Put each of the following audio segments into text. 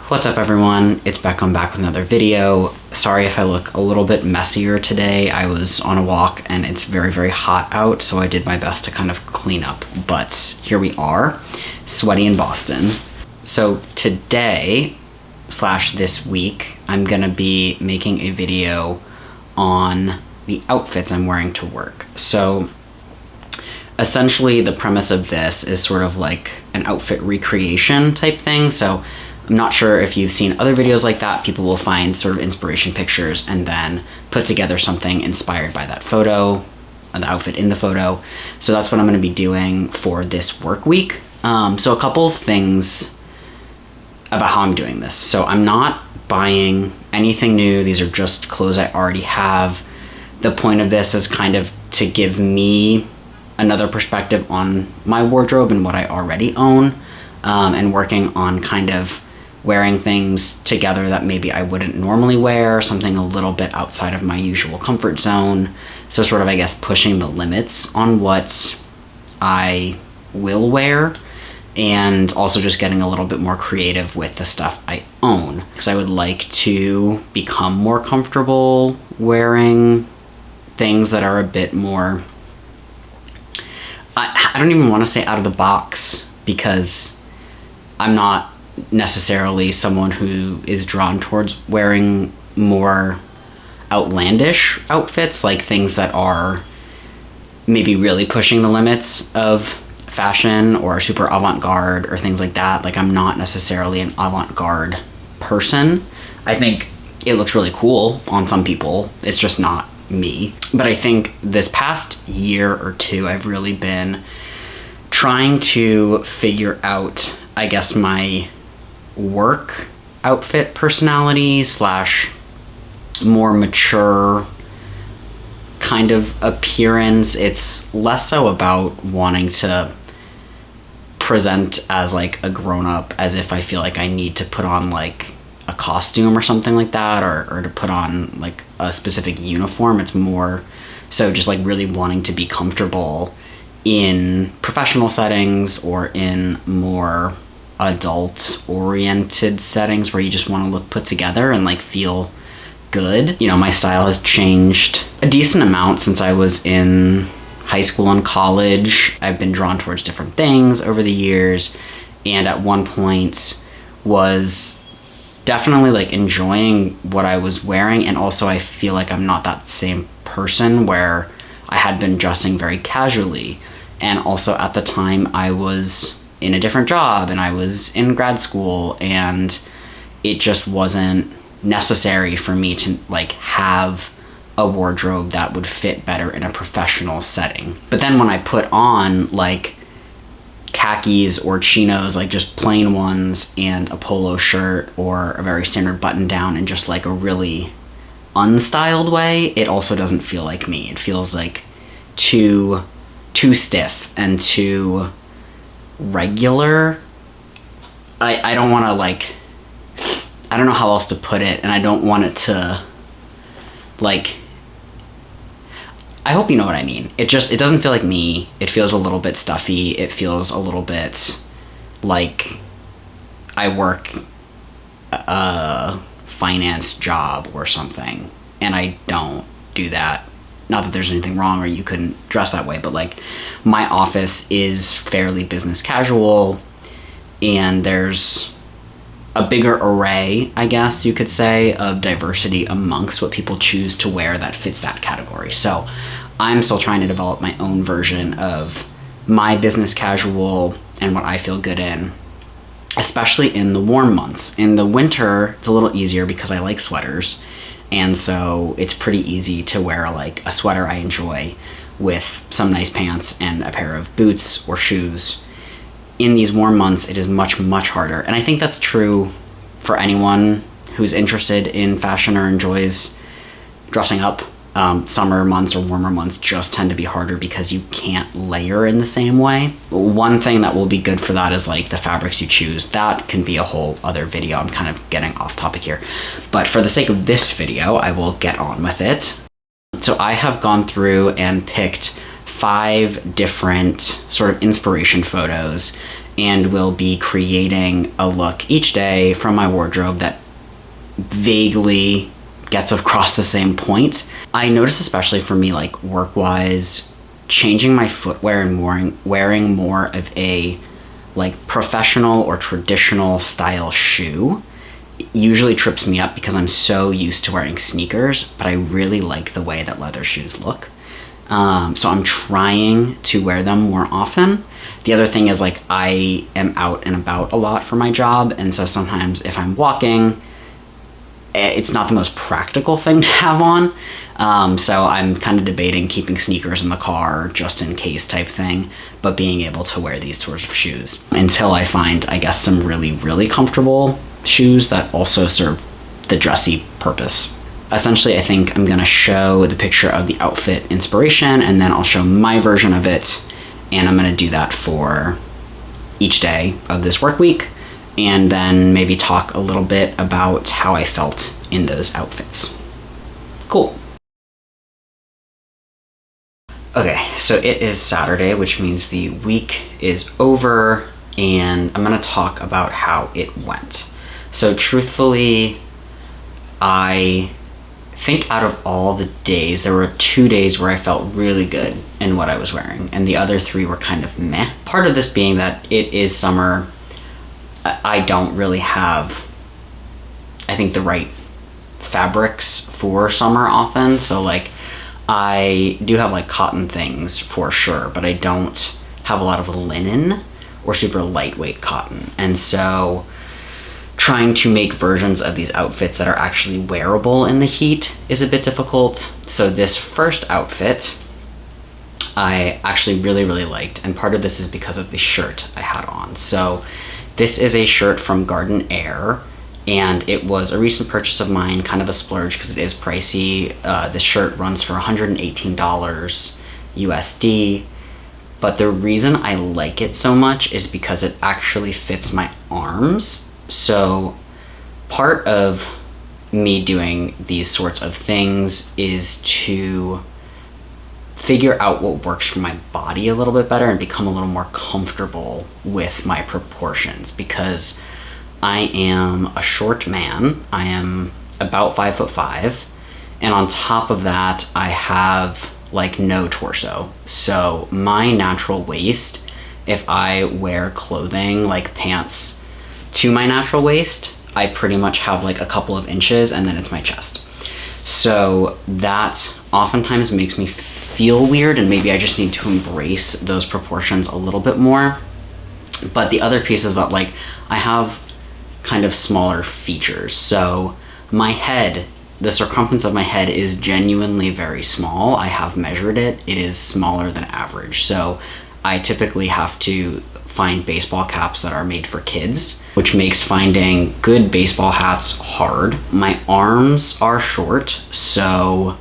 What's up everyone? It's Beck. I'm back with another video. Sorry if I look a little bit messier today. I was on a walk and it's very, very hot out, so I did my best to kind of clean up. But here we are, sweaty in Boston. So today, / this week, I'm gonna be making a video on the outfits I'm wearing to work. So essentially the premise of this is sort of like an outfit recreation type thing. So I'm not sure if you've seen other videos like that. People will find sort of inspiration pictures and then put together something inspired by that photo, the outfit in the photo. So that's what I'm gonna be doing for this work week. So a couple of things about how I'm doing this. So I'm not buying anything new. These are just clothes I already have. The point of this is kind of to give me another perspective on my wardrobe and what I already own, and working on kind of wearing things together that maybe I wouldn't normally wear, something a little bit outside of my usual comfort zone. So sort of, I guess, pushing the limits on what I will wear, and also just getting a little bit more creative with the stuff I own. Because I would like to become more comfortable wearing things that are a bit more, I don't even want to say out of the box, because I'm not necessarily someone who is drawn towards wearing more outlandish outfits, like things that are maybe really pushing the limits of fashion or super avant-garde or things like that. Like, I'm not necessarily an avant-garde person. I think it looks really cool on some people. It's just not me. But I think this past year or two, I've really been trying to figure out, I guess, my work outfit personality / more mature kind of appearance. It's less so about wanting to present as like a grown-up, as if I feel like I need to put on like a costume or something like that, or to put on like a specific uniform. It's more so just like really wanting to be comfortable in professional settings or in more adult oriented settings where you just want to look put together and like feel good. You know, my style has changed a decent amount since I was in high school and college. I've been drawn towards different things over the years, and at one point was definitely like enjoying what I was wearing, and also I feel like I'm not that same person where I had been dressing very casually. And also at the time I was in a different job and I was in grad school, and it just wasn't necessary for me to like have a wardrobe that would fit better in a professional setting. But then when I put on like khakis or chinos, like just plain ones, and a polo shirt or a very standard button down in just like a really unstyled way, it also doesn't feel like me. It feels like too stiff and too regular. I don't want to like, I don't know how else to put it, and I don't want it to like, I hope you know what I mean. It doesn't feel like me. It feels a little bit stuffy. It feels a little bit like I work a finance job or something, and I don't do that. Not that there's anything wrong or you couldn't dress that way, but like my office is fairly business casual, and there's a bigger array, I guess you could say, of diversity amongst what people choose to wear that fits that category. So I'm still trying to develop my own version of my business casual and what I feel good in, especially in the warm months. In the winter, it's a little easier because I like sweaters. And so it's pretty easy to wear like a sweater I enjoy with some nice pants and a pair of boots or shoes. In these warm months, it is much, much harder. And I think that's true for anyone who's interested in fashion or enjoys dressing up. Summer months or warmer months just tend to be harder because you can't layer in the same way. One thing that will be good for that is like the fabrics you choose. That can be a whole other video. I'm kind of getting off topic here. But for the sake of this video, I will get on with it. So I have gone through and picked 5 different sort of inspiration photos and will be creating a look each day from my wardrobe that vaguely gets across the same point. I notice, especially for me, like work-wise, changing my footwear and wearing more of a like professional or traditional style shoe usually trips me up because I'm so used to wearing sneakers, but I really like the way that leather shoes look. So I'm trying to wear them more often. The other thing is, like, I am out and about a lot for my job, and so sometimes if I'm walking, it's not the most practical thing to have on. So I'm kind of debating keeping sneakers in the car just in case type thing, but being able to wear these sorts of shoes until I find, I guess, some really, really comfortable shoes that also serve the dressy purpose. Essentially, I think I'm gonna show the picture of the outfit inspiration, and then I'll show my version of it, and I'm gonna do that for each day of this work week, and then maybe talk a little bit about how I felt in those outfits. Cool. Okay, so it is Saturday, which means the week is over, and I'm gonna talk about how it went. So truthfully, I think out of all the days, there were 2 days where I felt really good in what I was wearing, and the other 3 were kind of meh. Part of this being that it is summer. I don't really have, I think, the right fabrics for summer often. So like, I do have like cotton things for sure, but I don't have a lot of linen or super lightweight cotton. And so trying to make versions of these outfits that are actually wearable in the heat is a bit difficult. So this first outfit I actually really, really liked, and part of this is because of the shirt I had on. So this is a shirt from Garden Air, and it was a recent purchase of mine, kind of a splurge because it is pricey. This shirt runs for $118 USD, but the reason I like it so much is because it actually fits my arms. So part of me doing these sorts of things is to figure out what works for my body a little bit better and become a little more comfortable with my proportions, because I am a short man. I am about 5'5", and on top of that I have like no torso. So my natural waist, if I wear clothing like pants to my natural waist, I pretty much have like a couple of inches, and then it's my chest. So that oftentimes makes me feel weird, and maybe I just need to embrace those proportions a little bit more. But the other piece is that, like, I have kind of smaller features. So my head, the circumference of my head is genuinely very small. I have measured it. It is smaller than average. So I typically have to find baseball caps that are made for kids, which makes finding good baseball hats hard. My arms are short, so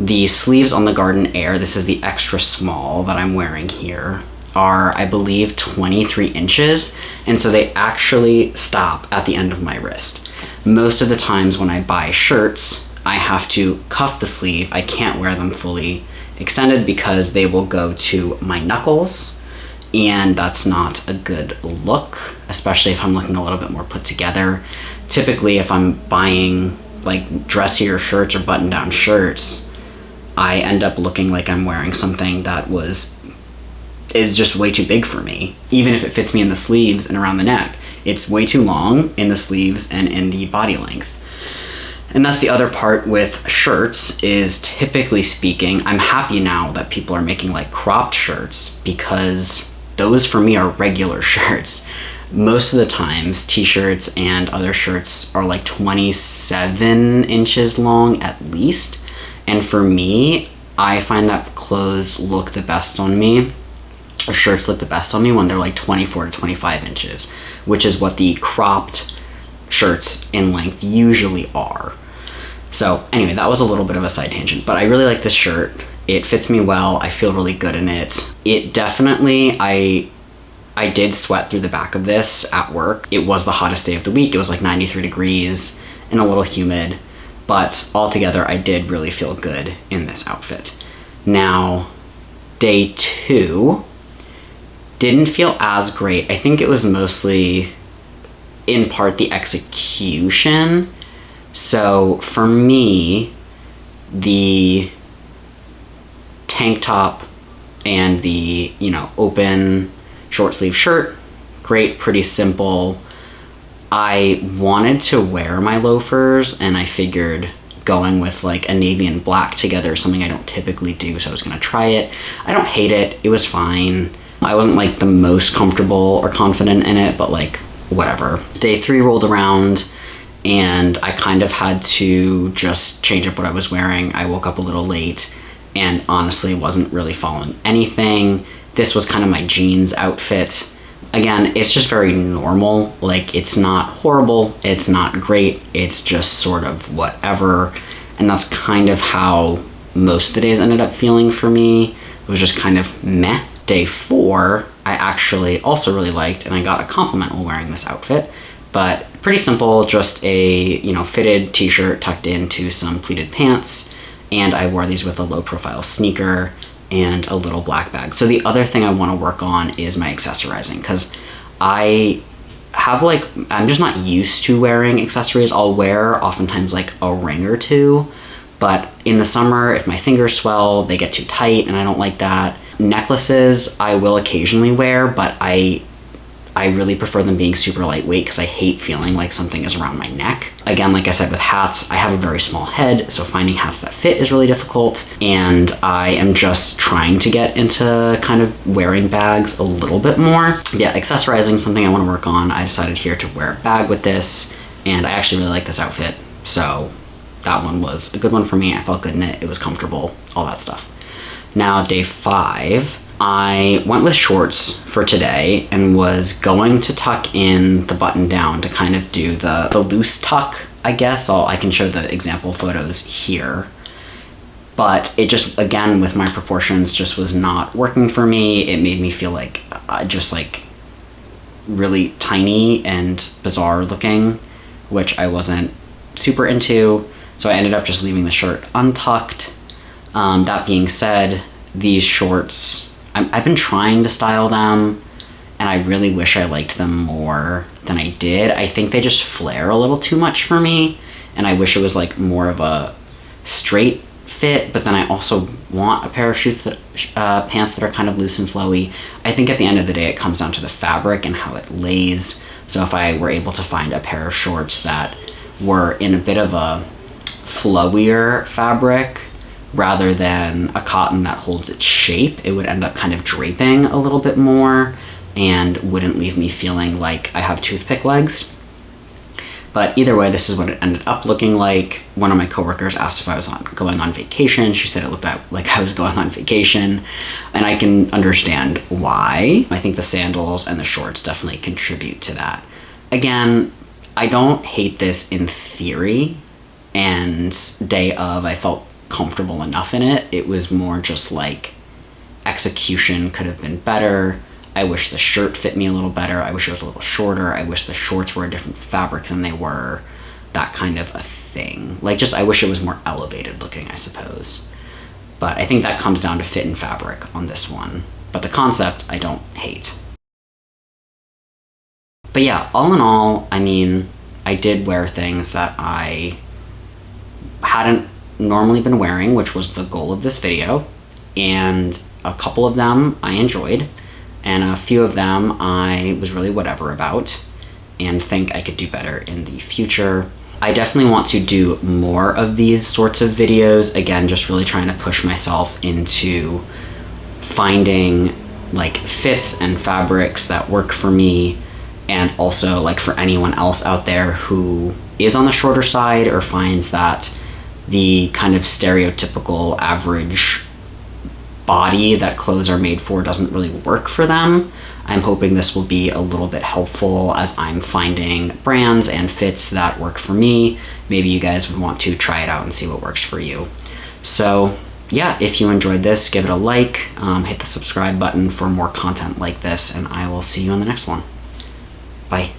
the sleeves on the Garden Air, this is the extra small that I'm wearing here, are, I believe, 23 inches, and so they actually stop at the end of my wrist. Most of the times when I buy shirts, I have to cuff the sleeve. I can't wear them fully extended because they will go to my knuckles, and that's not a good look, especially if I'm looking a little bit more put together. Typically, if I'm buying like dressier shirts or button-down shirts, I end up looking like I'm wearing something that is just way too big for me. Even if it fits me in the sleeves and around the neck, it's way too long in the sleeves and in the body length. And that's the other part with shirts, is typically speaking, I'm happy now that people are making like cropped shirts, because those for me are regular shirts. Most of the times t-shirts and other shirts are like 27 inches long at least. And for me, I find that clothes look the best on me, or shirts look the best on me, when they're like 24 to 25 inches, which is what the cropped shirts in length usually are. So anyway, that was a little bit of a side tangent, but I really like this shirt. It fits me well. I feel really good in it. It definitely, I did sweat through the back of this at work. It was the hottest day of the week. It was like 93 degrees and a little humid, but altogether I did really feel good in this outfit. Now, day 2, didn't feel as great. I think it was mostly in part the execution. So for me, the tank top and the, open short sleeve shirt, great, pretty simple. I wanted to wear my loafers, and I figured going with like a navy and black together is something I don't typically do, so I was gonna try it. I don't hate it, it was fine. I wasn't like the most comfortable or confident in it, but like whatever. Day 3 rolled around and I kind of had to just change up what I was wearing. I woke up a little late and honestly wasn't really following anything. This was kind of my jeans outfit. Again, it's just very normal. Like, it's not horrible, it's not great, it's just sort of whatever. And that's kind of how most of the days ended up feeling for me. It was just kind of meh. Day 4, I actually also really liked, and I got a compliment while wearing this outfit. But pretty simple, just a, fitted t-shirt tucked into some pleated pants. And I wore these with a low profile sneaker and a little black bag. So the other thing I want to work on is my accessorizing, because I have I'm just not used to wearing accessories. I'll wear oftentimes like a ring or two, but in the summer, if my fingers swell, they get too tight and I don't like that. Necklaces I will occasionally wear, but I really prefer them being super lightweight because I hate feeling like something is around my neck. Again, like I said, with hats, I have a very small head, so finding hats that fit is really difficult. And I am just trying to get into kind of wearing bags a little bit more. Yeah, accessorizing, something I want to work on. I decided here to wear a bag with this, and I actually really like this outfit. So that one was a good one for me. I felt good in it. It was comfortable, all that stuff. Now, day 5, I went with shorts for today and was going to tuck in the button down to kind of do the loose tuck, I guess. I can show the example photos here. But it just, again, with my proportions, just was not working for me. It made me feel like just like really tiny and bizarre looking, which I wasn't super into. So I ended up just leaving the shirt untucked. That being said, these shorts, I've been trying to style them, and I really wish I liked them more than I did. I think they just flare a little too much for me, and I wish it was like more of a straight fit, but then I also want a pair of pants that are kind of loose and flowy. I think at the end of the day, it comes down to the fabric and how it lays. So if I were able to find a pair of shorts that were in a bit of a flowier fabric, rather than a cotton that holds its shape, it would end up kind of draping a little bit more and wouldn't leave me feeling like I have toothpick legs. But either way, this is what it ended up looking like. One of my coworkers asked if I was going on vacation. She said it looked like I was going on vacation, and I can understand why. I think the sandals and the shorts definitely contribute to that. Again, I don't hate this in theory, and day of, I felt comfortable enough in it. It was more just like execution could have been better. I wish the shirt fit me a little better. I wish it was a little shorter. I wish the shorts were a different fabric than they were. That kind of a thing. I wish it was more elevated looking, I suppose. But I think that comes down to fit and fabric on this one. But the concept, I don't hate. But yeah, all in all, I mean, I did wear things that I hadn't normally been wearing, which was the goal of this video, and a couple of them I enjoyed, and a few of them I was really whatever about and think I could do better in the future. I definitely want to do more of these sorts of videos, again, just really trying to push myself into finding like fits and fabrics that work for me, and also like for anyone else out there who is on the shorter side or finds that the kind of stereotypical average body that clothes are made for doesn't really work for them. I'm hoping this will be a little bit helpful as I'm finding brands and fits that work for me. Maybe you guys would want to try it out and see what works for you. So yeah, if you enjoyed this, give it a like, hit the subscribe button for more content like this, and I will see you in the next one. Bye.